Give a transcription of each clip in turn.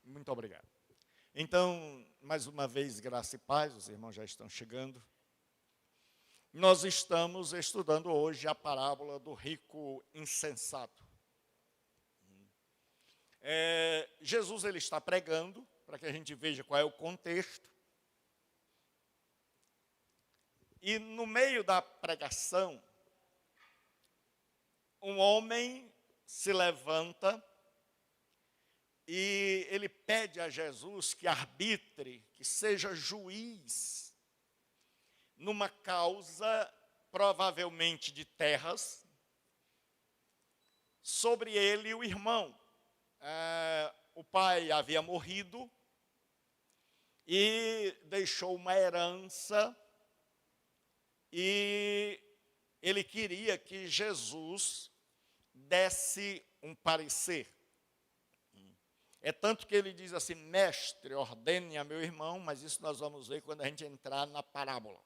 Muito obrigado. Então, mais uma vez, graça e paz, os irmãos já estão chegando. Nós estamos estudando hoje a parábola do rico insensato. Jesus ele está pregando, para que a gente veja qual é o contexto. E no meio da pregação, um homem se levanta e ele pede a Jesus que arbitre, que seja juiz numa causa, provavelmente de terras, sobre ele e o irmão. O pai havia morrido e deixou uma herança e ele queria que Jesus desse um parecer. É tanto que ele diz assim: mestre, ordene a meu irmão, mas isso nós vamos ver quando a gente entrar na parábola.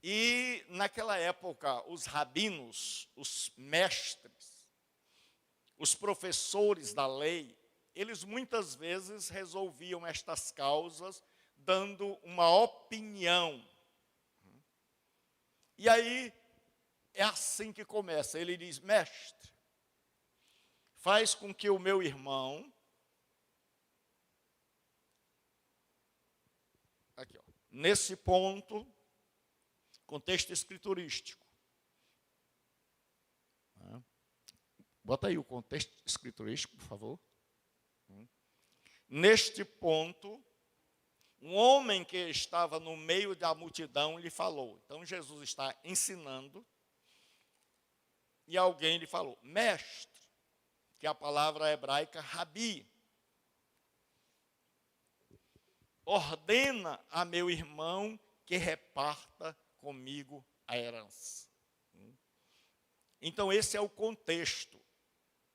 E naquela época, os rabinos, os mestres, os professores da lei, eles muitas vezes resolviam estas causas dando uma opinião. E aí, é assim que começa. Ele diz: mestre, faz com que o meu irmão, aqui, ó, nesse ponto, contexto escriturístico. Bota aí o contexto escriturístico, por favor. Neste ponto, um homem que estava no meio da multidão lhe falou. Então, Jesus está ensinando e alguém lhe falou: mestre, que é a palavra hebraica rabi, ordena a meu irmão que reparta comigo a herança. Então, esse é o contexto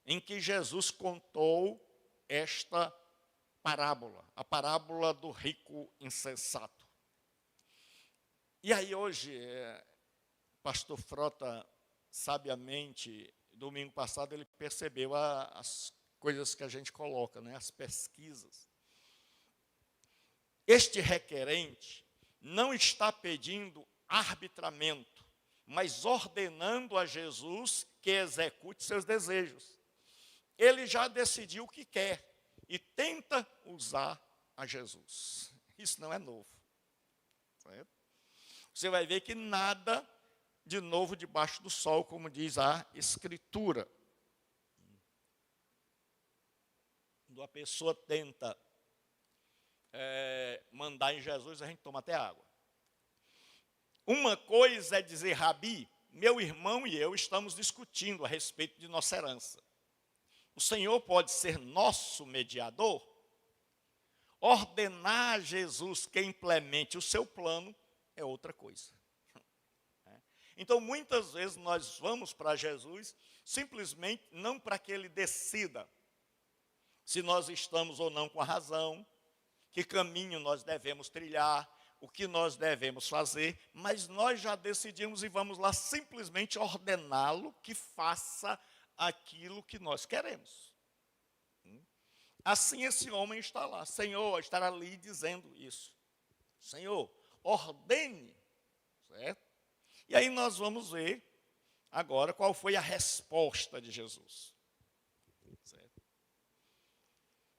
em que Jesus contou esta parábola, a parábola do rico insensato. E aí hoje, pastor Frota, sabiamente, domingo passado, ele percebeu as coisas que a gente coloca, né, as pesquisas. Este requerente não está pedindo arbitramento, mas ordenando a Jesus que execute seus desejos. Ele já decidiu o que quer e tenta usar a Jesus. Isso não é novo. Certo? Você vai ver que nada de novo debaixo do sol, como diz a Escritura. Quando a pessoa tenta mandar em Jesus, a gente toma até água. Uma coisa é dizer: rabi, meu irmão e eu estamos discutindo a respeito de nossa herança. O Senhor pode ser nosso mediador? Ordenar a Jesus que implemente o seu plano é outra coisa. Então, muitas vezes nós vamos para Jesus simplesmente não para que ele decida se nós estamos ou não com a razão, que caminho nós devemos trilhar, o que nós devemos fazer, mas nós já decidimos e vamos lá simplesmente ordená-lo que faça aquilo que nós queremos. Assim esse homem está lá, Senhor, estar ali dizendo isso. Senhor, ordene, certo? E aí nós vamos ver agora qual foi a resposta de Jesus. Certo?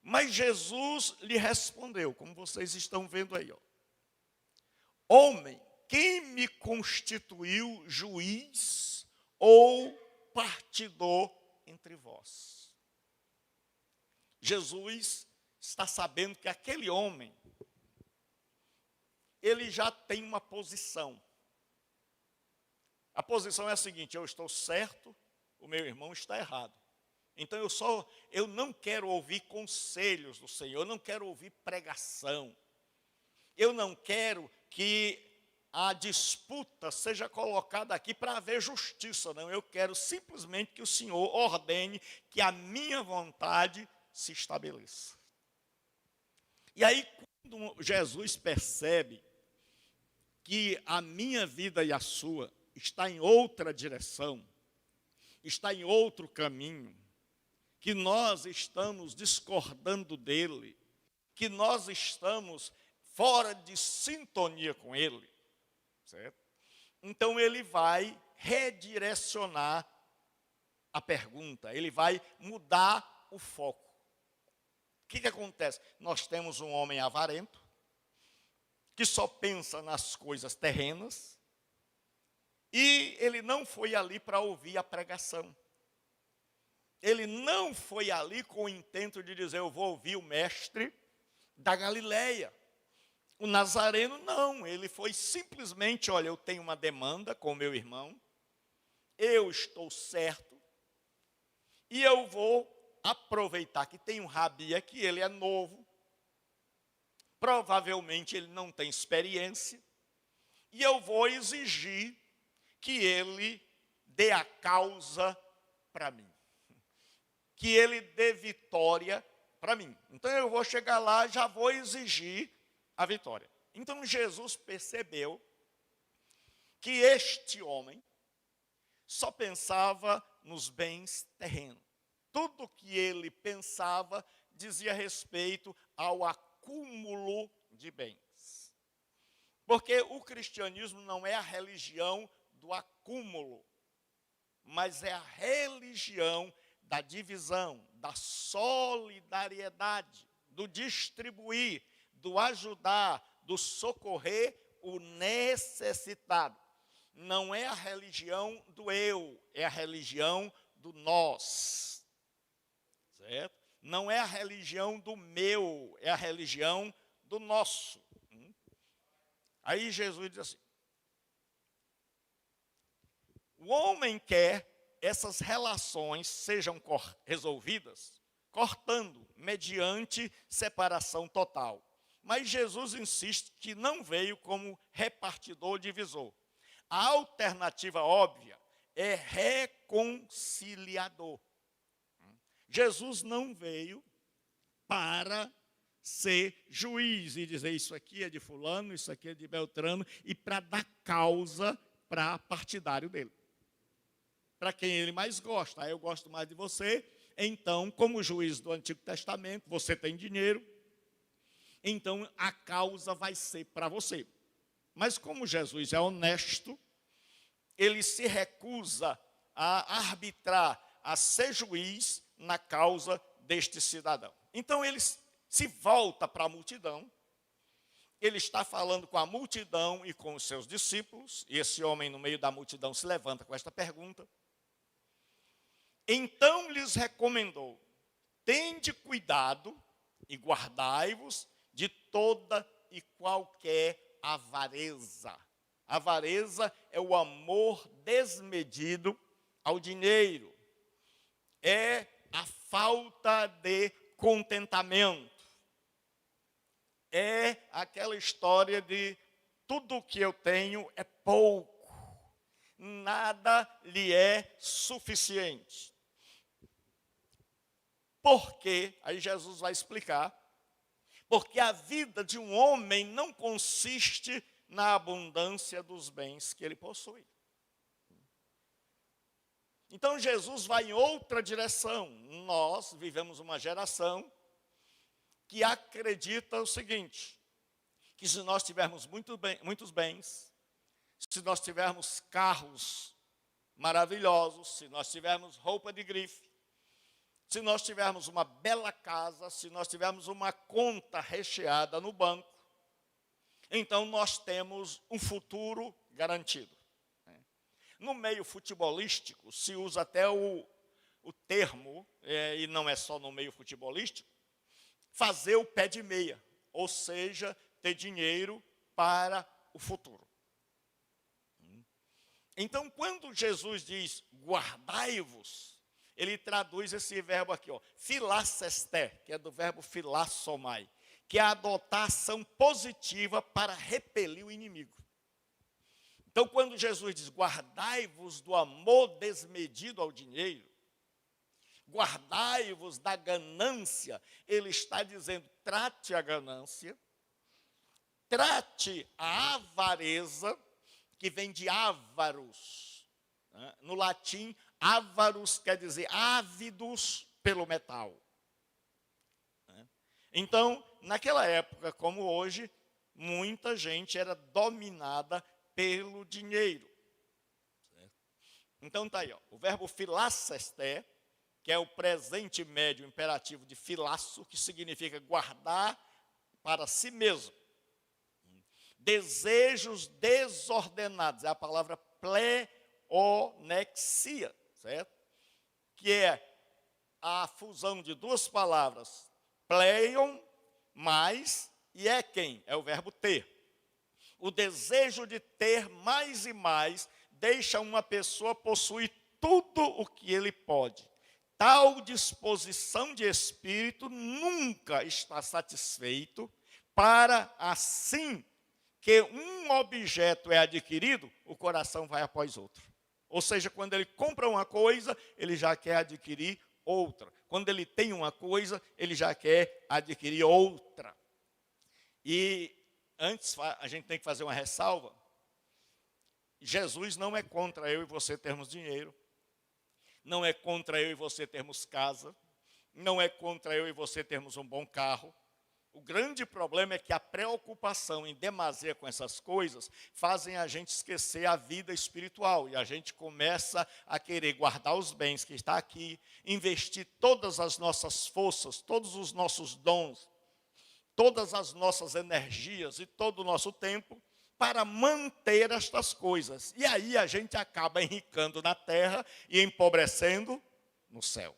Mas Jesus lhe respondeu, como vocês estão vendo aí, ó. Homem, quem me constituiu juiz ou partidor entre vós? Jesus está sabendo que aquele homem, ele já tem uma posição. A posição é a seguinte: eu estou certo, o meu irmão está errado. Então eu não quero ouvir conselhos do Senhor, eu não quero ouvir pregação. Eu não quero que a disputa seja colocada aqui para haver justiça, não. Eu quero simplesmente que o Senhor ordene que a minha vontade se estabeleça. E aí, quando Jesus percebe que a minha vida e a sua está em outra direção, está em outro caminho, que nós estamos discordando dele, que nós estamos fora de sintonia com ele, certo? Então ele vai redirecionar a pergunta, ele vai mudar o foco. O que acontece? Nós temos um homem avarento, que só pensa nas coisas terrenas, e ele não foi ali para ouvir a pregação. Ele não foi ali com o intento de dizer, eu vou ouvir o mestre da Galileia. O nazareno não, ele foi simplesmente, olha, eu tenho uma demanda com meu irmão, eu estou certo, e eu vou aproveitar que tem um rabi aqui, ele é novo, provavelmente ele não tem experiência, e eu vou exigir que ele dê a causa para mim, que ele dê vitória para mim. Então eu vou chegar lá, já vou exigir a vitória. Então Jesus percebeu que este homem só pensava nos bens terrenos. Tudo que ele pensava dizia respeito ao acúmulo de bens. Porque o cristianismo não é a religião do acúmulo, mas é a religião da divisão, da solidariedade, do distribuir, do ajudar, do socorrer o necessitado. Não é a religião do eu, é a religião do nós. Certo? Não é a religião do meu, é a religião do nosso. Aí Jesus diz assim, o homem quer essas relações sejam resolvidas, cortando, mediante separação total. Mas Jesus insiste que não veio como repartidor divisor. A alternativa óbvia é reconciliador. Jesus não veio para ser juiz e dizer isso aqui é de fulano, isso aqui é de Beltrano, e para dar causa para partidário dele. Para quem ele mais gosta. Eu gosto mais de você, então, como juiz do Antigo Testamento, você tem dinheiro, então a causa vai ser para você. Mas como Jesus é honesto, ele se recusa a arbitrar, a ser juiz na causa deste cidadão. Então ele se volta para a multidão, ele está falando com a multidão e com os seus discípulos, e esse homem no meio da multidão se levanta com esta pergunta. Então lhes recomendou, tende cuidado e guardai-vos de toda e qualquer avareza. Avareza é o amor desmedido ao dinheiro. É a falta de contentamento. É aquela história de tudo que eu tenho é pouco. Nada lhe é suficiente. Por quê? Aí Jesus vai explicar. Porque a vida de um homem não consiste na abundância dos bens que ele possui. Então Jesus vai em outra direção. Nós vivemos uma geração que acredita o seguinte, que se nós tivermos muitos bens, se nós tivermos carros maravilhosos, se nós tivermos roupa de grife, se nós tivermos uma bela casa, se nós tivermos uma conta recheada no banco, então nós temos um futuro garantido. No meio futebolístico, se usa até o termo, e não é só no meio futebolístico, fazer o pé de meia, ou seja, ter dinheiro para o futuro. Então, quando Jesus diz, guardai-vos, ele traduz esse verbo aqui, filacesté, que é do verbo filassomai, que é adotar ação positiva para repelir o inimigo. Então, quando Jesus diz, guardai-vos do amor desmedido ao dinheiro, guardai-vos da ganância, ele está dizendo, trate a ganância, trate a avareza, que vem de avaros. No latim, avaros quer dizer ávidos pelo metal. Então, naquela época, como hoje, muita gente era dominada pelo dinheiro. Então está aí, ó, o verbo filacesté, que é o presente médio imperativo de filaço, que significa guardar para si mesmo. Desejos desordenados, é a palavra pleonexia, certo? Que é a fusão de duas palavras, pleion, mais, e é quem? É o verbo ter. O desejo de ter mais e mais deixa uma pessoa possuir tudo o que ele pode. Tal disposição de espírito nunca está satisfeito, para assim que um objeto é adquirido, o coração vai após outro. Ou seja, quando ele compra uma coisa, ele já quer adquirir outra. Quando ele tem uma coisa, ele já quer adquirir outra. E antes, a gente tem que fazer uma ressalva. Jesus não é contra eu e você termos dinheiro. Não é contra eu e você termos casa. Não é contra eu e você termos um bom carro. O grande problema é que a preocupação em demasia com essas coisas fazem a gente esquecer a vida espiritual. E a gente começa a querer guardar os bens que está aqui, investir todas as nossas forças, todos os nossos dons, todas as nossas energias e todo o nosso tempo para manter estas coisas. E aí a gente acaba enricando na terra e empobrecendo no céu.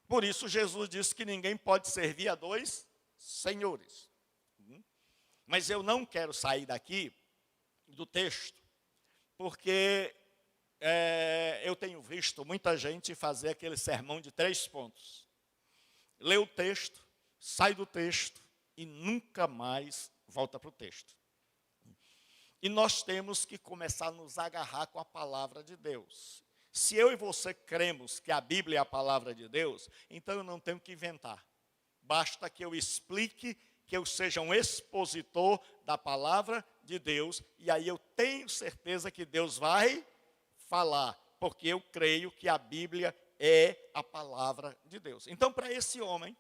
Por isso Jesus disse que ninguém pode servir a dois senhores. Mas eu não quero sair daqui do texto, porque eu tenho visto muita gente fazer aquele sermão de 3 pontos. Lê o texto, sai do texto e nunca mais volta para o texto. E nós temos que começar a nos agarrar com a palavra de Deus. Se eu e você cremos que a Bíblia é a palavra de Deus, então eu não tenho que inventar. Basta que eu explique, que eu seja um expositor da palavra de Deus, e aí eu tenho certeza que Deus vai falar, porque eu creio que a Bíblia é a palavra de Deus. Então, para esse homem,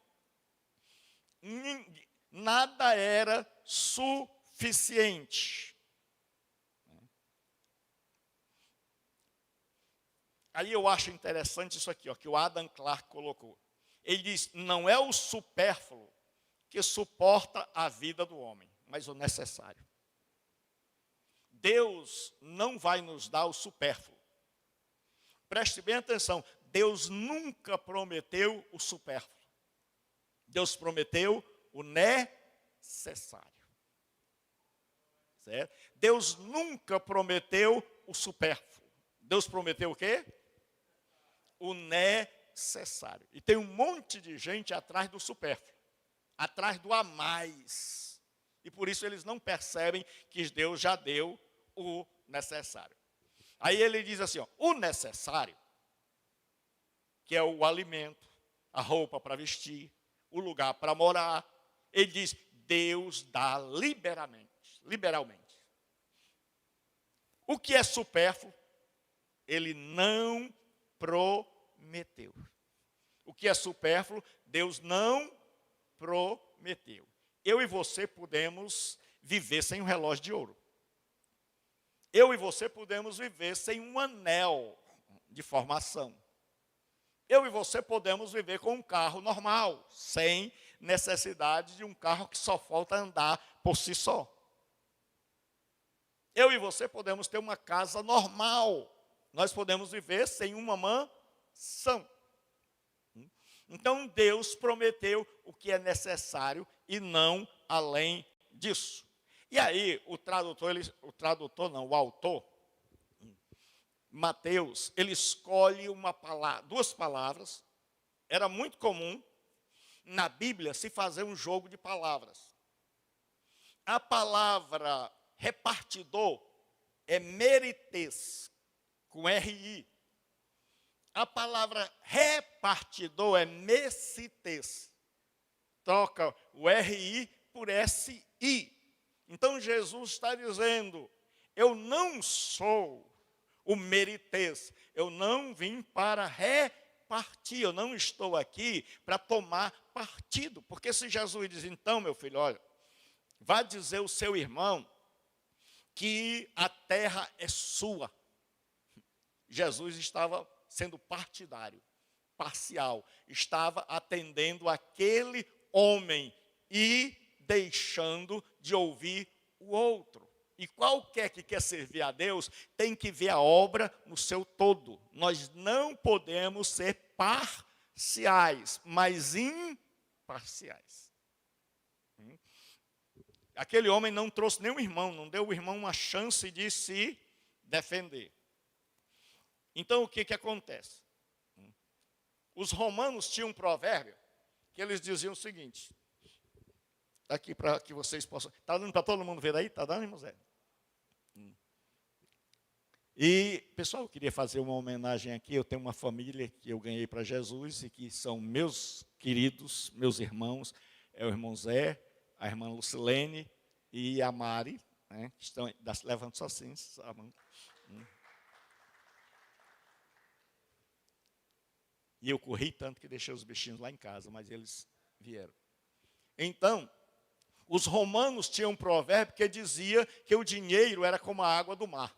nada era suficiente. Aí eu acho interessante isso aqui, ó, que o Adam Clarke colocou. Ele diz, não é o supérfluo que suporta a vida do homem, mas o necessário. Deus não vai nos dar o supérfluo. Preste bem atenção, Deus nunca prometeu o supérfluo. Deus prometeu o necessário. Certo? Deus nunca prometeu o supérfluo. Deus prometeu o quê? O necessário. E tem um monte de gente atrás do supérfluo, atrás do a mais. E por isso eles não percebem que Deus já deu o necessário. Aí ele diz assim, ó, o necessário, que é o alimento, a roupa para vestir, o lugar para morar, ele diz, Deus dá liberalmente. O que é supérfluo, ele não prometeu. O que é supérfluo, Deus não prometeu. Eu e você podemos viver sem um relógio de ouro. Eu e você podemos viver sem um anel de formação. Eu e você podemos viver com um carro normal, sem necessidade de um carro que só falta andar por si só. Eu e você podemos ter uma casa normal. Nós podemos viver sem uma mansão. Então Deus prometeu o que é necessário e não além disso. E aí o autor, Mateus, ele escolhe duas palavras. Era muito comum na Bíblia se fazer um jogo de palavras. A palavra repartidor é merites, com R-I. A palavra repartidor é messites. Troca o R-I por S-I. Então Jesus está dizendo, eu não sou o merites, eu não vim para repartir. partir, eu não estou aqui para tomar partido. Porque se Jesus diz, então, meu filho, olha, vá dizer ao seu irmão que a terra é sua. Jesus estava sendo partidário, parcial, estava atendendo aquele homem e deixando de ouvir o outro. E qualquer que quer servir a Deus tem que ver a obra no seu todo. Nós não podemos ser parciais, mas imparciais. Aquele homem não trouxe nenhum irmão, não deu o irmão uma chance de se defender. Então o que acontece? Os romanos tinham um provérbio que eles diziam o seguinte, aqui para que vocês possam... Está dando para todo mundo ver aí? Está dando, irmão Zé? E, pessoal, eu queria fazer uma homenagem aqui. Eu tenho uma família que eu ganhei para Jesus e que são meus queridos, meus irmãos. É o irmão Zé, a irmã Lucilene e a Mari, né, que estão... Levanta só assim, a mão. E eu corri tanto que deixei os bichinhos lá em casa, mas eles vieram. Então, os romanos tinham um provérbio que dizia que o dinheiro era como a água do mar.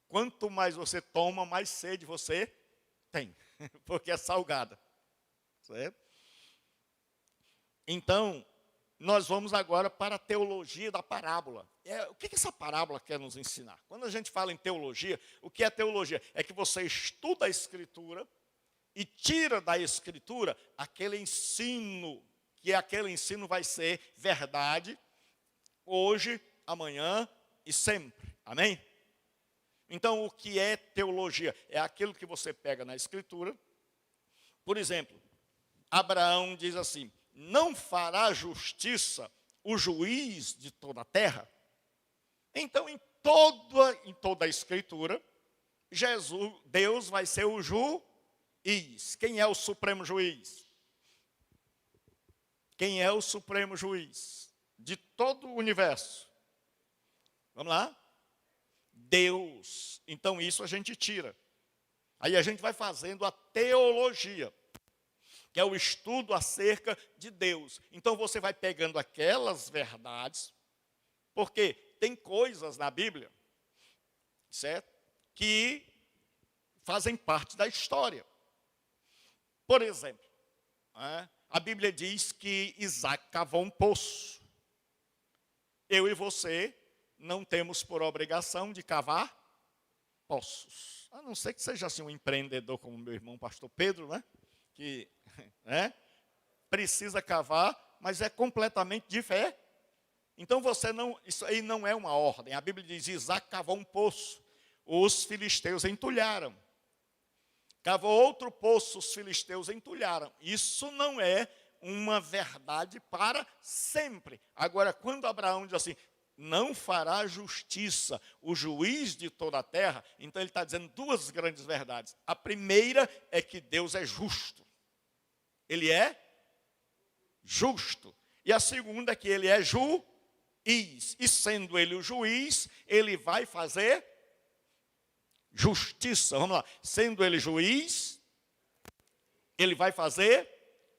Quanto mais você toma, mais sede você tem, porque é salgada. Certo? Então, nós vamos agora para a teologia da parábola. O que essa parábola quer nos ensinar? Quando a gente fala em teologia, o que é teologia? É que você estuda a Escritura e tira da Escritura aquele ensino, que aquele ensino vai ser verdade, hoje, amanhã e sempre. Amém? Então, o que é teologia? É aquilo que você pega na Escritura. Por exemplo, Abraão diz assim, não fará justiça o juiz de toda a terra? Então, em toda a Escritura, Deus vai ser o juiz. Quem é o supremo juiz? Quem é o supremo juiz de todo o universo? Vamos lá? Deus. Então isso a gente tira. Aí a gente vai fazendo a teologia, que é o estudo acerca de Deus. Então você vai pegando aquelas verdades, porque tem coisas na Bíblia, certo? Que fazem parte da história. Por exemplo, a Bíblia diz que Isaac cavou um poço. Eu e você não temos por obrigação de cavar poços. A não ser que seja assim um empreendedor como meu irmão pastor Pedro, né? Que precisa cavar, mas é completamente de fé. Então isso aí não é uma ordem. A Bíblia diz, Isaac cavou um poço. Os filisteus entulharam. Cavou outro poço, os filisteus entulharam. Isso não é uma verdade para sempre. Agora, quando Abraão diz assim, não fará justiça o juiz de toda a terra, então ele está dizendo duas grandes verdades. A primeira é que Deus é justo. Ele é justo. E a segunda é que ele é juiz. E sendo ele o juiz, ele vai fazer justiça. Vamos lá. Sendo ele juiz, ele vai fazer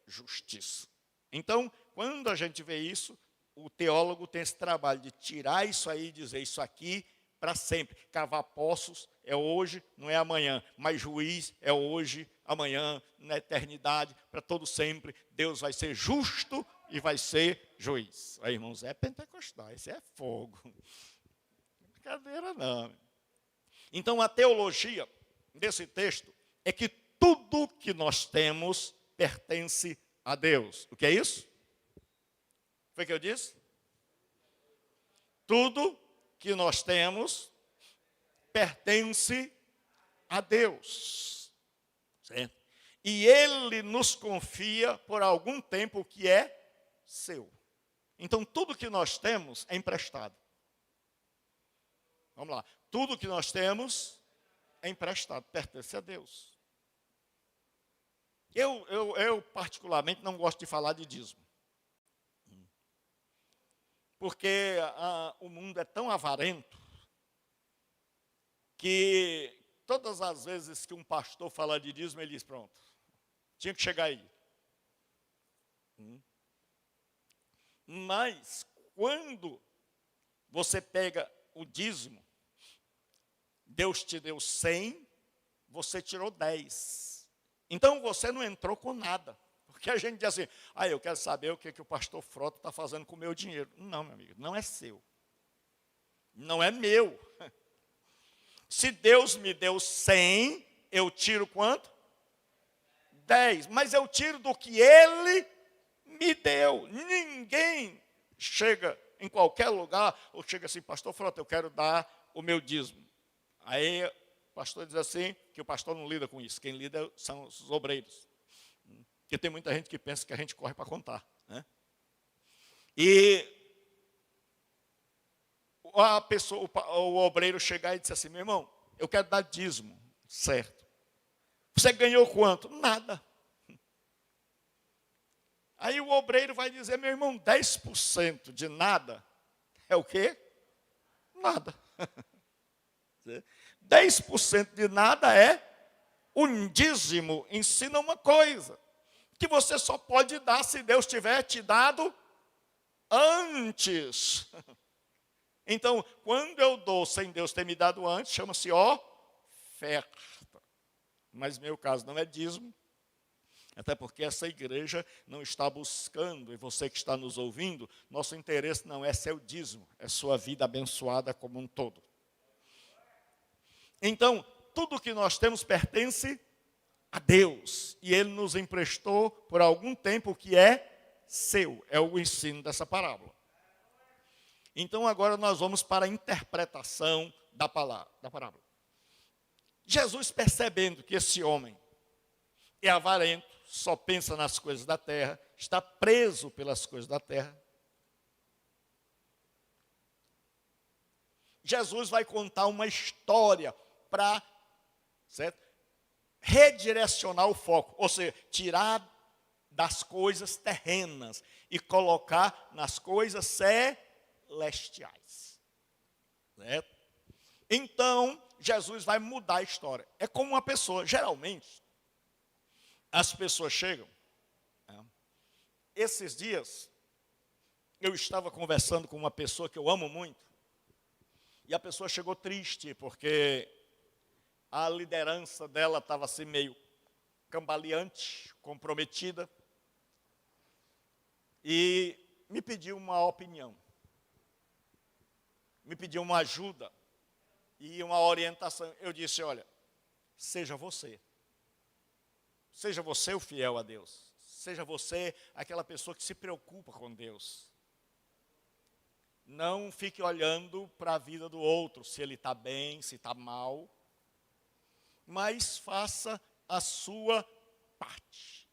justiça. Então, quando a gente vê isso, o teólogo tem esse trabalho de tirar isso aí e dizer isso aqui para sempre. Cavar poços é hoje, não é amanhã. Mas juiz é hoje, amanhã, na eternidade, para todo sempre. Deus vai ser justo e vai ser juiz. Aí, irmãos, é pentecostal, esse é fogo. Brincadeira não. Então, a teologia desse texto é que tudo que nós temos pertence a Deus. O que é isso? Foi o que eu disse? Tudo que nós temos pertence a Deus. Certo? E Ele nos confia por algum tempo o que é seu. Então, tudo que nós temos é emprestado. Vamos lá. Tudo que nós temos é emprestado, pertence a Deus. Eu particularmente, não gosto de falar de dízimo. Porque o mundo é tão avarento que todas as vezes que um pastor fala de dízimo, ele diz, pronto, tinha que chegar aí. Mas, quando você pega o dízimo, Deus te deu 100, você tirou 10. Então, você não entrou com nada. Porque a gente diz assim, eu quero saber o que o pastor Frota está fazendo com o meu dinheiro. Não, meu amigo, não é seu. Não é meu. Se Deus me deu 100, eu tiro quanto? 10. Mas eu tiro do que Ele me deu. Ninguém chega em qualquer lugar, ou chega assim, pastor Frota, eu quero dar o meu dízimo. Aí o pastor diz assim, que o pastor não lida com isso. Quem lida são os obreiros. Porque tem muita gente que pensa que a gente corre para contar. Né? E a pessoa, o obreiro chegar e dizer assim, meu irmão, eu quero dar dízimo. Certo. Você ganhou quanto? Nada. Aí o obreiro vai dizer, meu irmão, 10% de nada é o quê? Nada. 10% de nada é um dízimo. Ensina uma coisa, que você só pode dar se Deus tiver te dado antes. Então, quando eu dou sem Deus ter me dado antes, chama-se oferta. Mas meu caso não é dízimo, até porque essa igreja não está buscando, e você que está nos ouvindo, nosso interesse não é seu dízimo, é sua vida abençoada como um todo. Então, tudo que nós temos pertence a Deus, e Ele nos emprestou por algum tempo o que é seu, é o ensino dessa parábola. Então, agora nós vamos para a interpretação da parábola. Jesus, percebendo que esse homem é avarento, só pensa nas coisas da terra, está preso pelas coisas da terra. Jesus vai contar uma história para, certo, redirecionar o foco, ou seja, tirar das coisas terrenas e colocar nas coisas celestiais. Certo? Então, Jesus vai mudar a história. É como uma pessoa, geralmente, as pessoas chegam. Esses dias, eu estava conversando com uma pessoa que eu amo muito, e a pessoa chegou triste, porque a liderança dela estava assim meio cambaleante, comprometida, e me pediu uma opinião, me pediu uma ajuda e uma orientação. Eu disse, olha, seja você o fiel a Deus, seja você aquela pessoa que se preocupa com Deus. Não fique olhando para a vida do outro, se ele está bem, se está mal, mas faça a sua parte.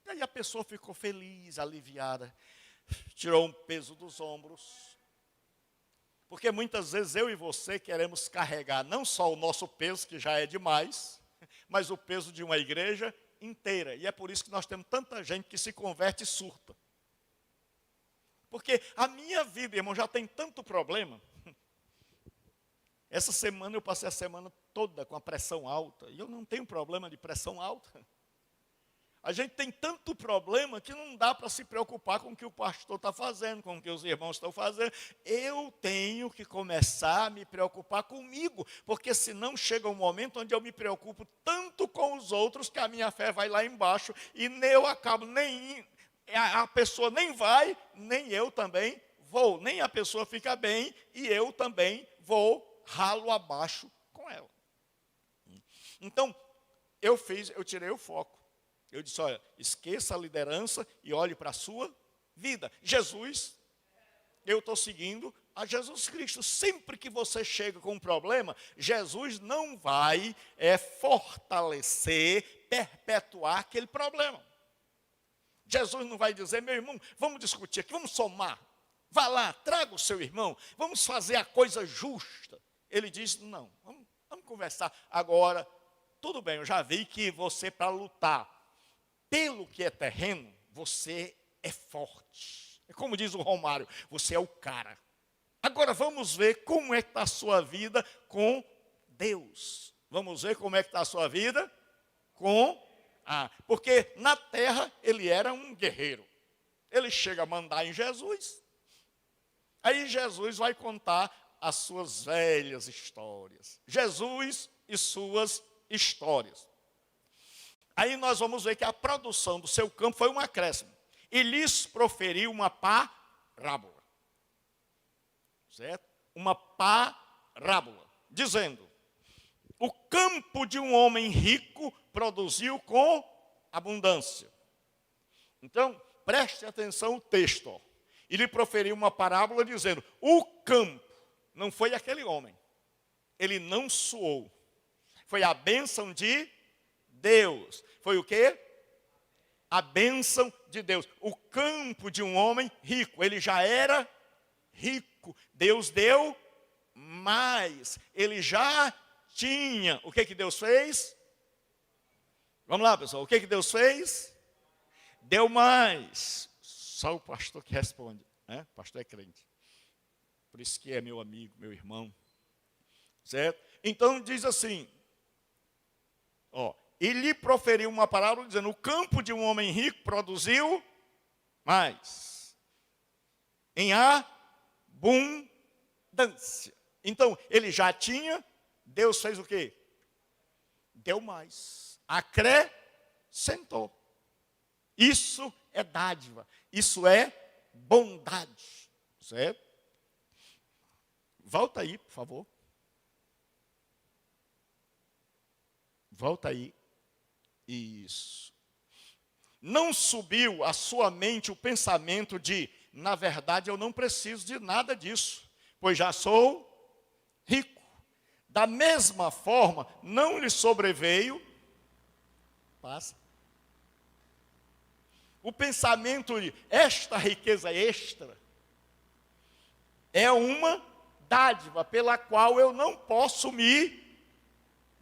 E aí a pessoa ficou feliz, aliviada, tirou um peso dos ombros. Porque muitas vezes eu e você queremos carregar não só o nosso peso, que já é demais, mas o peso de uma igreja inteira. E é por isso que nós temos tanta gente que se converte e surta. Porque a minha vida, irmão, já tem tanto problema. Essa semana eu passei a semana toda com a pressão alta. E eu não tenho problema de pressão alta. A gente tem tanto problema que não dá para se preocupar com o que o pastor está fazendo, com o que os irmãos estão fazendo. Eu tenho que começar a me preocupar comigo, porque senão chega um momento onde eu me preocupo tanto com os outros que a minha fé vai lá embaixo e eu acabo a pessoa nem vai, nem eu também vou, nem a pessoa fica bem e eu também vou ralo abaixo com ela. Então, eu tirei o foco. Eu disse, olha, esqueça a liderança e olhe para a sua vida. Jesus, eu estou seguindo a Jesus Cristo. Sempre que você chega com um problema, Jesus não vai fortalecer, perpetuar aquele problema. Jesus não vai dizer, meu irmão, vamos discutir aqui, vamos somar. Vá lá, traga o seu irmão, vamos fazer a coisa justa. Ele diz, não, vamos conversar. Agora, tudo bem, eu já vi que você, para lutar pelo que é terreno, você é forte. É como diz o Romário, você é o cara. Agora vamos ver como é que está a sua vida com Deus. Vamos ver como é que está a sua vida com porque na terra ele era um guerreiro. Ele chega a mandar em Jesus. Aí Jesus vai contar as suas velhas histórias. Jesus e suas histórias. Aí nós vamos ver que a produção do seu campo foi um acréscimo. E lhes proferiu uma parábola. Certo? Uma parábola. Dizendo: o campo de um homem rico produziu com abundância. Então, preste atenção ao texto. Ó. E lhe proferiu uma parábola dizendo: o campo, não foi aquele homem. Ele não suou. Foi a bênção de Deus. Foi o quê? A bênção de Deus. O campo de um homem rico. Ele já era rico. Deus deu mais. Ele já tinha. O que Deus fez? Vamos lá, pessoal. O que Deus fez? Deu mais. Só o pastor que responde. Né? O pastor é crente. Por isso que é meu amigo, meu irmão. Certo? Então diz assim. E lhe proferiu uma parábola dizendo: o campo de um homem rico produziu mais. Em abundância. Então, ele já tinha, Deus fez o quê? Deu mais. Acrescentou. Isso é dádiva. Isso é bondade. Certo? Volta aí, por favor. Volta aí. Isso. Não subiu à sua mente o pensamento de: na verdade, eu não preciso de nada disso, pois já sou rico. Da mesma forma, não lhe sobreveio, o pensamento de: esta riqueza extra é uma dádiva pela qual eu não posso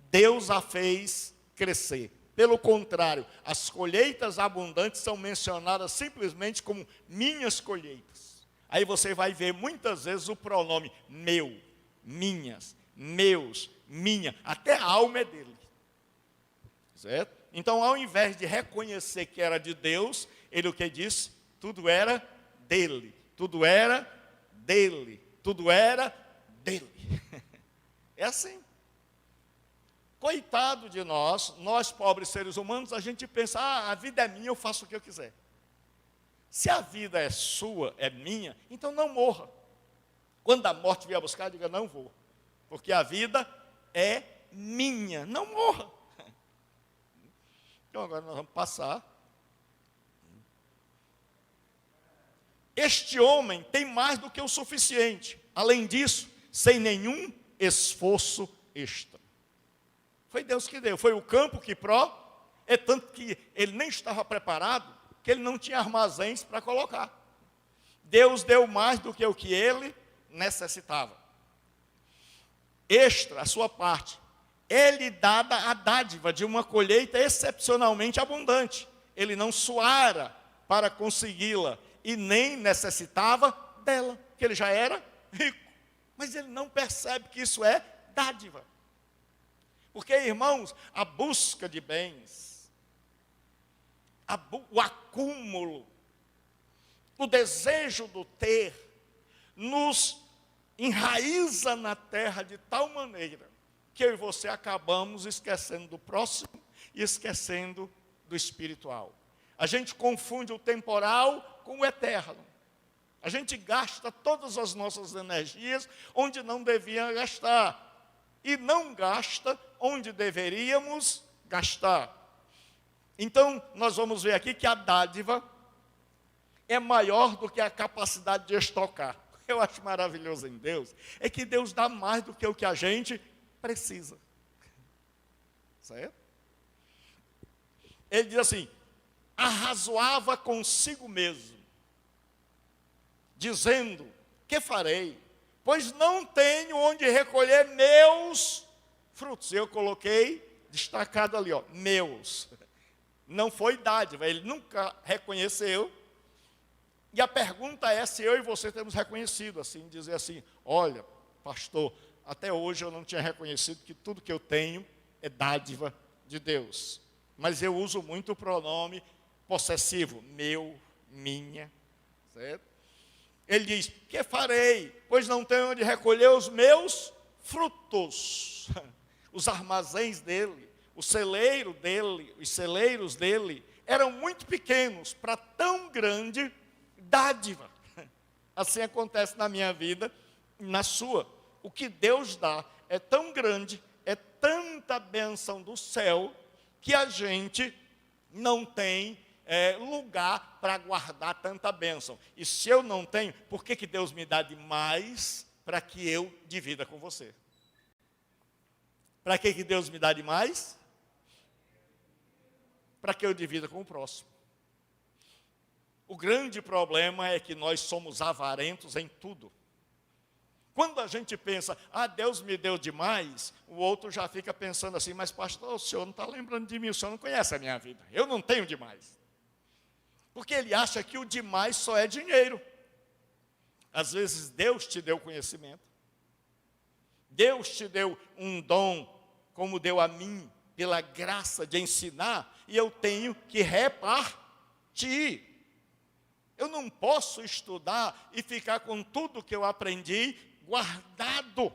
Deus a fez crescer. Pelo contrário, as colheitas abundantes são mencionadas simplesmente como minhas colheitas. Aí você vai ver muitas vezes o pronome meu, minhas, meus, minha, até a alma é dele. Certo? Então, ao invés de reconhecer que era de Deus, ele o que disse? Tudo era dele, tudo era dele, tudo era dele. É assim. Coitado de nós pobres seres humanos, a gente pensa: a vida é minha, eu faço o que eu quiser. Se a vida é sua, é minha, então não morra. Quando a morte vier buscar, diga: não vou, porque a vida é minha, não morra. Então agora nós vamos passar. Este homem tem mais do que o suficiente. Além disso, sem nenhum esforço extra. Foi Deus que deu, foi o campo que é tanto que ele nem estava preparado, que ele não tinha armazéns para colocar. Deus deu mais do que o que ele necessitava. Extra, a sua parte, ele dada a dádiva de uma colheita excepcionalmente abundante. Ele não suara para consegui-la e nem necessitava dela, porque ele já era rico. Mas ele não percebe que isso é dádiva. Porque, irmãos, a busca de bens, o acúmulo, o desejo do ter, nos enraiza na terra de tal maneira que eu e você acabamos esquecendo do próximo e esquecendo do espiritual. A gente confunde o temporal com o eterno. A gente gasta todas as nossas energias onde não devia gastar. E não gasta onde deveríamos gastar. Então, nós vamos ver aqui que a dádiva é maior do que a capacidade de estocar. Eu acho maravilhoso em Deus, é que Deus dá mais do que o que a gente precisa. Certo? Ele diz assim: arrazoava consigo mesmo, dizendo: que farei? Pois não tenho onde recolher meus frutos. Eu coloquei destacado ali, meus. Não foi dádiva, ele nunca reconheceu. E a pergunta é se eu e você temos reconhecido, assim, dizer assim: olha, pastor, até hoje eu não tinha reconhecido que tudo que eu tenho é dádiva de Deus. Mas eu uso muito o pronome possessivo, meu, minha, certo? Ele diz, que farei? Pois não tenho onde recolher os meus frutos. Os armazéns dele, os celeiros dele, eram muito pequenos para tão grande dádiva. Assim acontece na minha vida e na sua. O que Deus dá é tão grande, é tanta bênção do céu, que a gente não tem lugar para guardar tanta bênção. E se eu não tenho, por que Deus me dá demais para que eu divida com você? Para que Deus me dá demais? Para que eu divida com o próximo. O grande problema é que nós somos avarentos em tudo. Quando a gente pensa, Deus me deu demais, o outro já fica pensando assim, mas pastor, o senhor não está lembrando de mim, o senhor não conhece a minha vida, eu não tenho demais. Porque ele acha que o demais só é dinheiro. Às vezes Deus te deu conhecimento, Deus te deu um dom, como deu a mim, pela graça de ensinar, e eu tenho que repartir. Eu não posso estudar e ficar com tudo que eu aprendi guardado.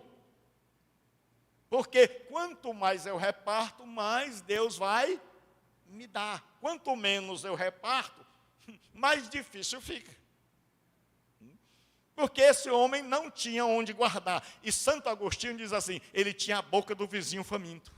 Porque quanto mais eu reparto, mais Deus vai me dar. Quanto menos eu reparto, mais difícil fica. Porque esse homem não tinha onde guardar. E Santo Agostinho diz assim, ele tinha a boca do vizinho faminto,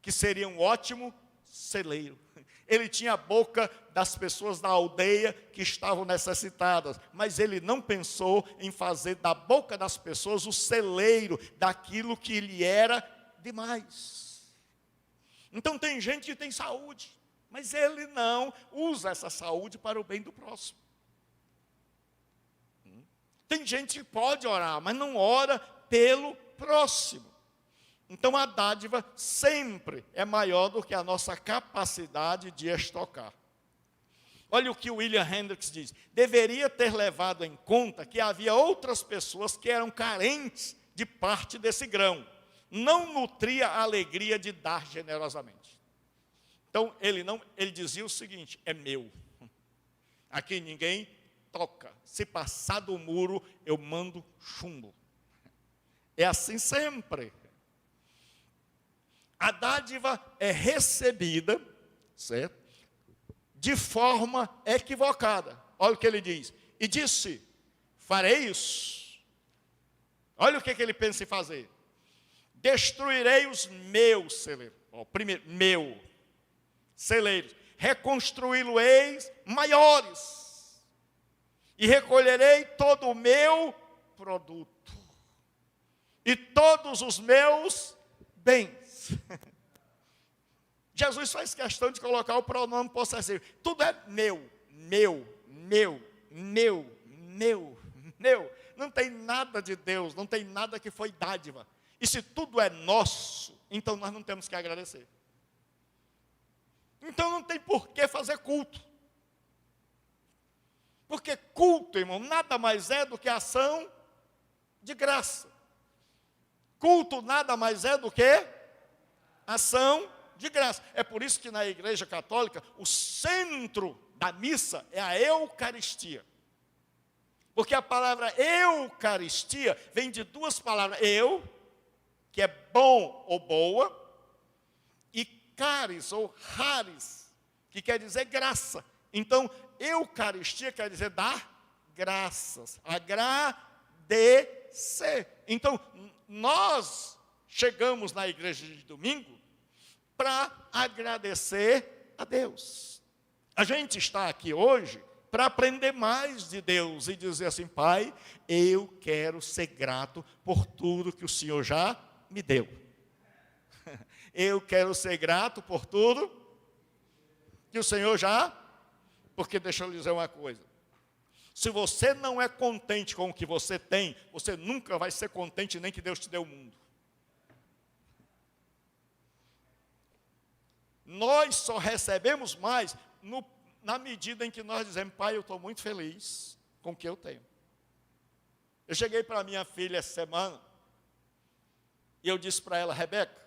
que seria um ótimo celeiro. Ele tinha a boca das pessoas da aldeia que estavam necessitadas, mas ele não pensou em fazer da boca das pessoas o celeiro daquilo que lhe era demais. Então tem gente que tem saúde, mas ele não usa essa saúde para o bem do próximo. Tem gente que pode orar, mas não ora pelo próximo. Então a dádiva sempre é maior do que a nossa capacidade de estocar. Olha o que William Hendricks diz. Deveria ter levado em conta que havia outras pessoas que eram carentes de parte desse grão. Não nutria a alegria de dar generosamente. Então ele dizia o seguinte, é meu. Aqui ninguém toca. Se passar do muro, eu mando chumbo. É assim sempre. A dádiva é recebida, certo? De forma equivocada. Olha o que ele diz. E disse, farei isso. Olha o que ele pensa em fazer. Destruirei os meus celeiros. Primeiro, meu celeiros. Reconstruí-los-eis maiores. E recolherei todo o meu produto. E todos os meus bens. Jesus faz questão de colocar o pronome possessivo. Tudo é meu, meu, meu, meu, meu, meu. Não tem nada de Deus, não tem nada que foi dádiva. E se tudo é nosso, então nós não temos que agradecer. Então não tem por que fazer culto. Porque culto, irmão, nada mais é do que ação de graça. Culto nada mais é do que ação de graça. É por isso que na Igreja Católica, o centro da missa é a Eucaristia. Porque a palavra Eucaristia vem de duas palavras. Eu, que é bom ou boa, e caris ou raris, que quer dizer graça. Então, Eucaristia quer dizer dar graças, agradecer. Então, nós chegamos na igreja de domingo para agradecer a Deus. A gente está aqui hoje para aprender mais de Deus e dizer assim, Pai, eu quero ser grato por tudo que o Senhor já me deu. Eu quero ser grato por tudo que o Senhor já... Porque deixa eu lhe dizer uma coisa. Se você não é contente com o que você tem, você nunca vai ser contente nem que Deus te dê o mundo. Nós só recebemos mais na medida em que nós dizemos, Pai, eu estou muito feliz com o que eu tenho. Eu cheguei para minha filha essa semana e eu disse para ela, Rebeca,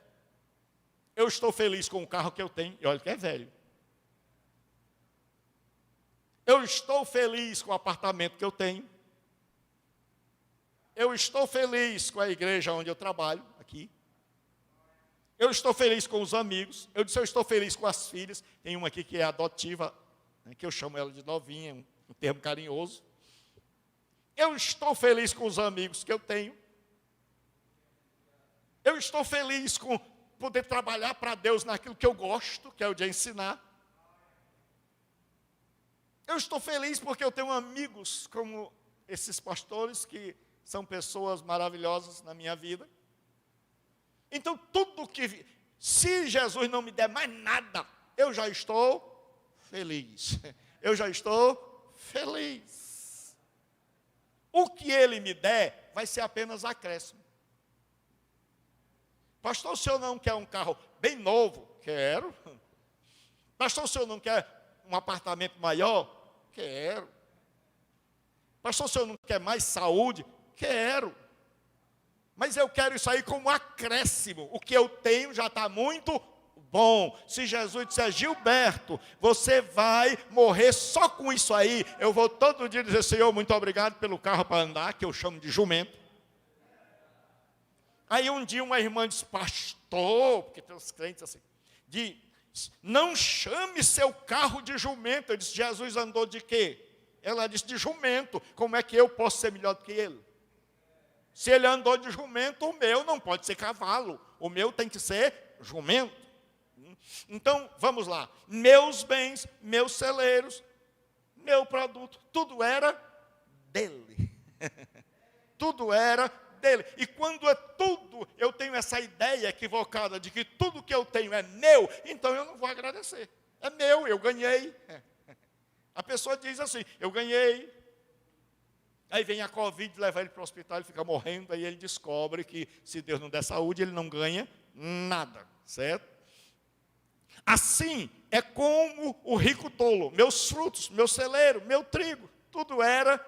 Eu estou feliz com o carro que eu tenho, e olha que é velho. Eu estou feliz com o apartamento que eu tenho. Eu estou feliz com a igreja onde eu trabalho, aqui. Eu estou feliz com os amigos. Eu disse, eu estou feliz com as filhas. Tem uma aqui que é adotiva, né, que eu chamo ela de novinha, um termo carinhoso. Eu estou feliz com os amigos que eu tenho. Eu estou feliz com poder trabalhar para Deus naquilo que eu gosto, que é o de ensinar. Eu estou feliz porque eu tenho amigos como esses pastores, que são pessoas maravilhosas na minha vida. Então, tudo que... Se Jesus não me der mais nada, eu já estou feliz. Eu já estou feliz. O que Ele me der vai ser apenas acréscimo. Pastor, o senhor não quer um carro bem novo? Quero. Pastor, o senhor não quer um apartamento maior? Quero. Pastor, o senhor não quer mais saúde? Quero. Mas eu quero isso aí como acréscimo. O que eu tenho já está muito bom. Se Jesus disser, Gilberto, você vai morrer só com isso aí, eu vou todo dia dizer, Senhor, muito obrigado pelo carro para andar, que eu chamo de jumento. Aí um dia uma irmã disse, pastor, porque tem uns crentes assim, não chame seu carro de jumento. Eu disse, Jesus andou de quê? Ela disse, de jumento. Como é que eu posso ser melhor do que ele? Se ele andou de jumento, o meu não pode ser cavalo. O meu tem que ser jumento. Então, vamos lá. Meus bens, meus celeiros, meu produto, tudo era dele. Tudo era dele. E quando é tudo, eu tenho essa ideia equivocada de que tudo que eu tenho é meu, então eu não vou agradecer. É meu, eu ganhei. A pessoa diz assim, eu ganhei. Aí vem a Covid, leva ele para o hospital, ele fica morrendo, aí ele descobre que se Deus não der saúde, ele não ganha nada, certo? Assim é como o rico tolo, meus frutos, meu celeiro, meu trigo, tudo era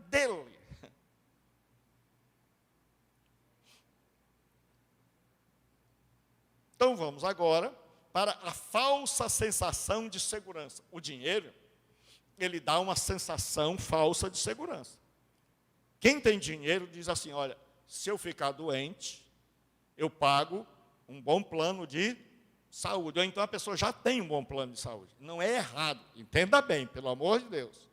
dele. Então vamos agora para a falsa sensação de segurança. O dinheiro, ele dá uma sensação falsa de segurança. Quem tem dinheiro diz assim, olha, se eu ficar doente, eu pago um bom plano de saúde. Ou então a pessoa já tem um bom plano de saúde. Não é errado, entenda bem, pelo amor de Deus.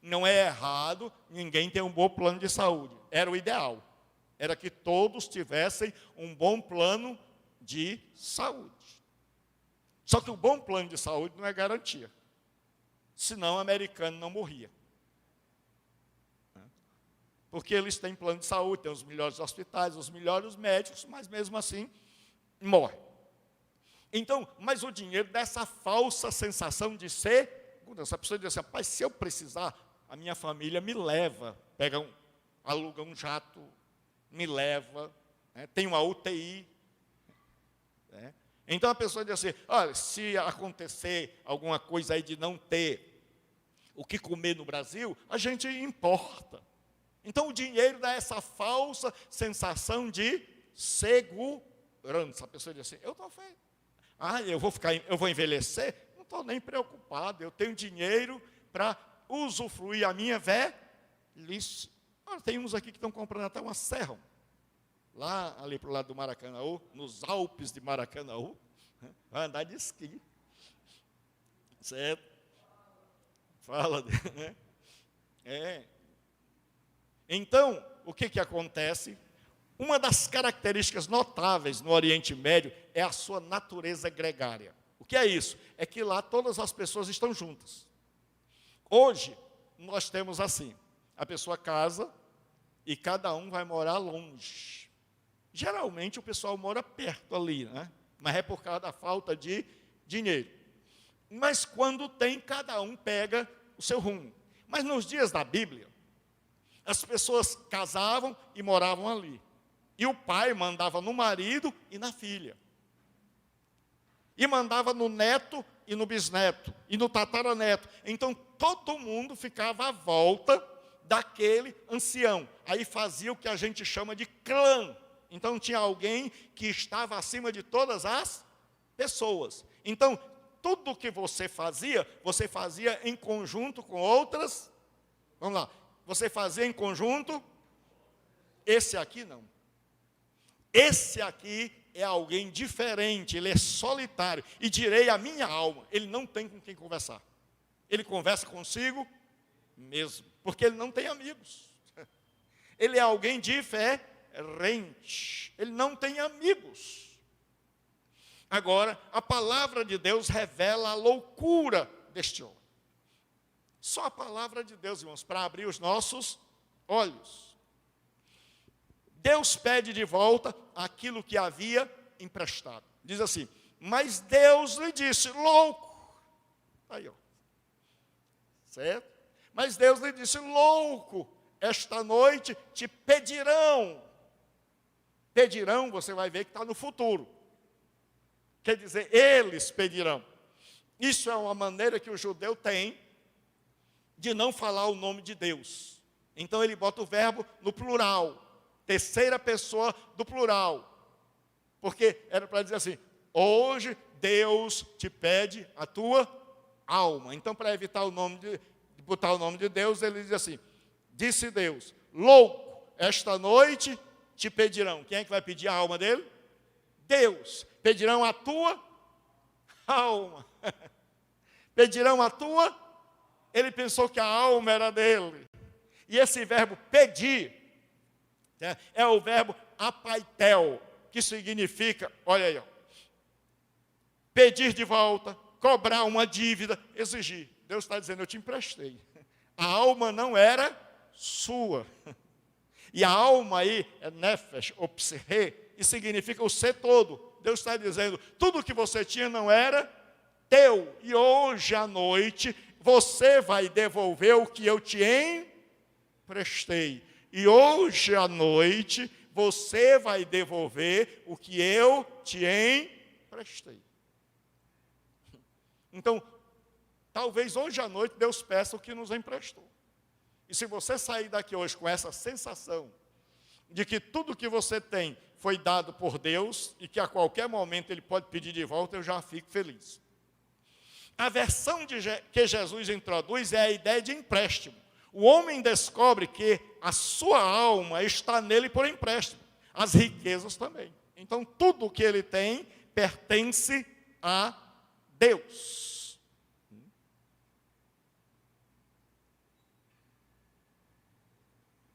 Não é errado ninguém ter um bom plano de saúde. Era o ideal. Era que todos tivessem um bom plano de saúde. Só que o bom plano de saúde não é garantia. Senão o americano não morria. Porque eles têm plano de saúde, têm os melhores hospitais, os melhores médicos, mas mesmo assim, morre. Então, mas o dinheiro dá essa falsa sensação de segurança. A pessoa diz assim, rapaz, se eu precisar, a minha família me leva, aluga um jato, me leva, né, tem uma UTI. Né? Então a pessoa diz assim, olha, se acontecer alguma coisa aí de não ter o que comer no Brasil, a gente importa. Então o dinheiro dá essa falsa sensação de segurança. A pessoa diz assim, eu estou feio. Eu vou envelhecer? Não estou nem preocupado. Eu tenho dinheiro para usufruir a minha velhice. Tem uns aqui que estão comprando até uma serra. Lá, ali para o lado do Maracanaú, nos Alpes de Maracanaú, vai andar de esqui. Certo? Fala, né? Então, o que acontece? Uma das características notáveis no Oriente Médio é a sua natureza gregária. O que é isso? É que lá todas as pessoas estão juntas. Hoje, nós temos assim, a pessoa casa e cada um vai morar longe. Geralmente o pessoal mora perto ali, né? Mas é por causa da falta de dinheiro. Mas quando tem, cada um pega o seu rumo. Mas nos dias da Bíblia, as pessoas casavam e moravam ali. E o pai mandava no marido e na filha. E mandava no neto e no bisneto. E no tataraneto. Então todo mundo ficava à volta daquele ancião. Aí fazia o que a gente chama de clã. Então tinha alguém que estava acima de todas as pessoas. Então, tudo que você fazia em conjunto com outras. Vamos lá, você fazia em conjunto. Esse aqui não. Esse aqui é alguém diferente, ele é solitário. E direi a minha alma, ele não tem com quem conversar. Ele conversa consigo mesmo, porque ele não tem amigos. Ele é alguém diferente, ele não tem amigos. Agora, a palavra de Deus revela a loucura deste homem. Só a palavra de Deus, irmãos, para abrir os nossos olhos. Deus pede de volta aquilo que havia emprestado. Diz assim, mas Deus lhe disse, louco. Aí, ó. Certo? Mas Deus lhe disse, louco, esta noite te pedirão. Pedirão, você vai ver que está no futuro. Quer dizer, eles pedirão. Isso é uma maneira que o judeu tem de não falar o nome de Deus. Então ele bota o verbo no plural. Terceira pessoa do plural. Porque era para dizer assim, hoje Deus te pede a tua alma. Então, para evitar botar o nome de Deus, ele diz assim, disse Deus, louco, esta noite te pedirão. Quem é que vai pedir a alma dele? Deus. Pedirão a tua alma. Pedirão a tua. Ele pensou que a alma era dele. E esse verbo pedir é o verbo apaitel, que significa, olha aí, ó, pedir de volta, cobrar uma dívida, exigir. Deus está dizendo, eu te emprestei. A alma não era sua. E a alma aí é nefesh, ou psique, e significa o ser todo. Deus está dizendo, tudo que você tinha não era teu. E hoje à noite, você vai devolver o que eu te emprestei. E hoje à noite, você vai devolver o que eu te emprestei. Então, talvez hoje à noite Deus peça o que nos emprestou. E se você sair daqui hoje com essa sensação de que tudo que você tem foi dado por Deus e que a qualquer momento Ele pode pedir de volta, eu já fico feliz. A versão que Jesus introduz é a ideia de empréstimo. O homem descobre que a sua alma está nele por empréstimo. As riquezas também. Então, tudo o que ele tem pertence a Deus.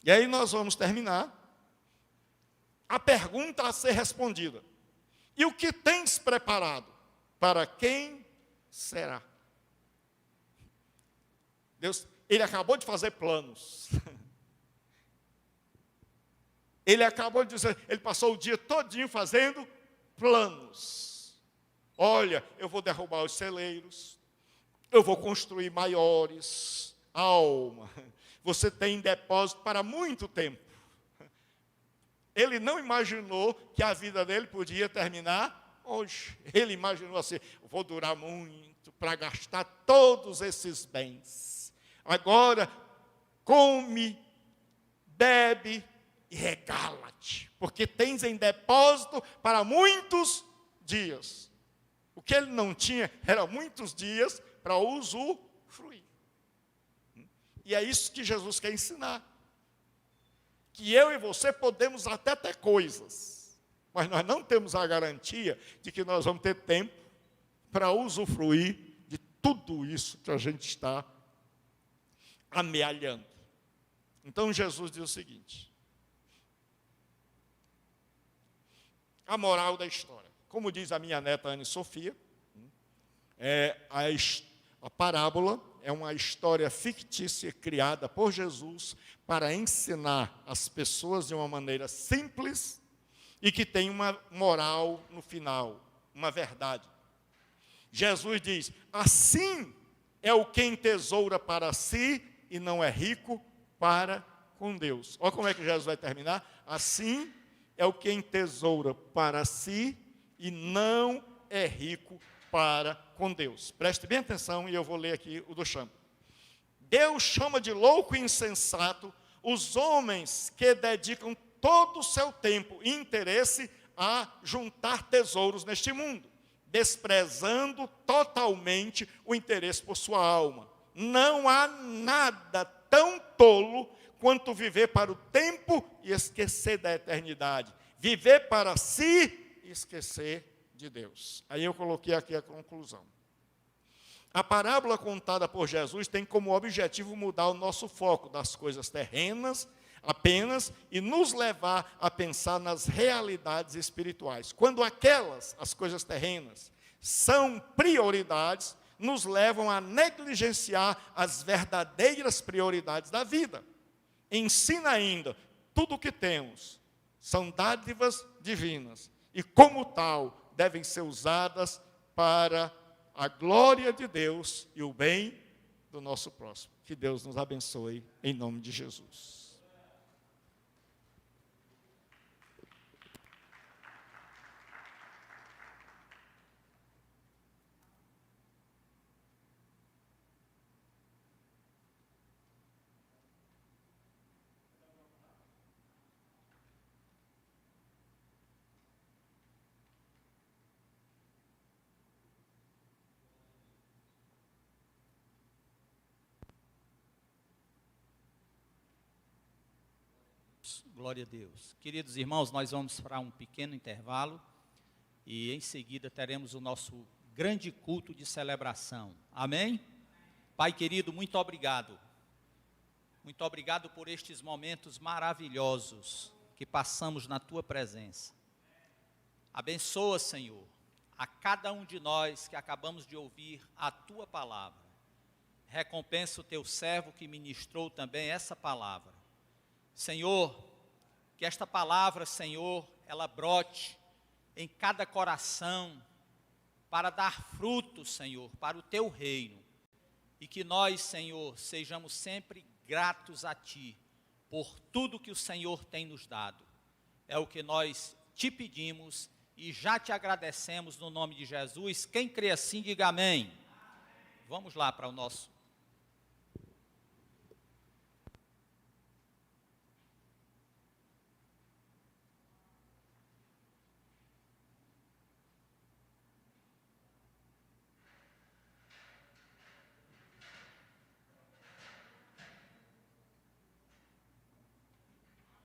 E aí nós vamos terminar. A pergunta a ser respondida. E o que tens preparado? Para quem será? Deus, ele acabou de fazer planos. Ele acabou de dizer, ele passou o dia todinho fazendo planos. Olha, eu vou derrubar os celeiros, eu vou construir maiores. Alma, você tem depósito para muito tempo. Ele não imaginou que a vida dele podia terminar hoje. Ele imaginou assim, vou durar muito para gastar todos esses bens. Agora, come, bebe e regala-te, porque tens em depósito para muitos dias. O que ele não tinha era muitos dias para usufruir. E é isso que Jesus quer ensinar. Que eu e você podemos até ter coisas, mas nós não temos a garantia de que nós vamos ter tempo para usufruir de tudo isso que a gente está amealhando. Então Jesus diz o seguinte, a moral da história, como diz a minha neta Ana Sofia, a parábola é uma história fictícia criada por Jesus para ensinar as pessoas de uma maneira simples e que tem uma moral no final, uma verdade. Jesus diz, assim é o que entesoura para si e não é rico para com Deus. Olha como é que Jesus vai terminar. Assim é o que entesoura para si e não é rico para com Deus. Preste bem atenção e eu vou ler aqui o do Champ. Deus chama de louco e insensato os homens que dedicam todo o seu tempo e interesse a juntar tesouros neste mundo. desprezando totalmente o interesse por sua alma. Não há nada tão tolo quanto viver para o tempo e esquecer da eternidade. Viver para si e esquecer de Deus. Aí eu coloquei aqui a conclusão. A parábola contada por Jesus tem como objetivo mudar o nosso foco das coisas terrenas apenas e nos levar a pensar nas realidades espirituais. Quando as coisas terrenas, são prioridades, nos levam a negligenciar as verdadeiras prioridades da vida. Ensina ainda, tudo o que temos são dádivas divinas e, como tal, devem ser usadas para a glória de Deus e o bem do nosso próximo. Que Deus nos abençoe, em nome de Jesus. Glória a Deus. Queridos irmãos, nós vamos para um pequeno intervalo e em seguida teremos o nosso grande culto de celebração. Amém? Pai querido, muito obrigado. Muito obrigado por estes momentos maravilhosos que passamos na Tua presença. Abençoa, Senhor, a cada um de nós que acabamos de ouvir a Tua palavra. Recompensa o Teu servo que ministrou também essa palavra. Senhor, que esta palavra, Senhor, ela brote em cada coração para dar fruto, Senhor, para o Teu reino. E que nós, Senhor, sejamos sempre gratos a Ti por tudo que o Senhor tem nos dado. É o que nós Te pedimos e já Te agradecemos no nome de Jesus. Quem crê assim, diga amém. Vamos lá para o nosso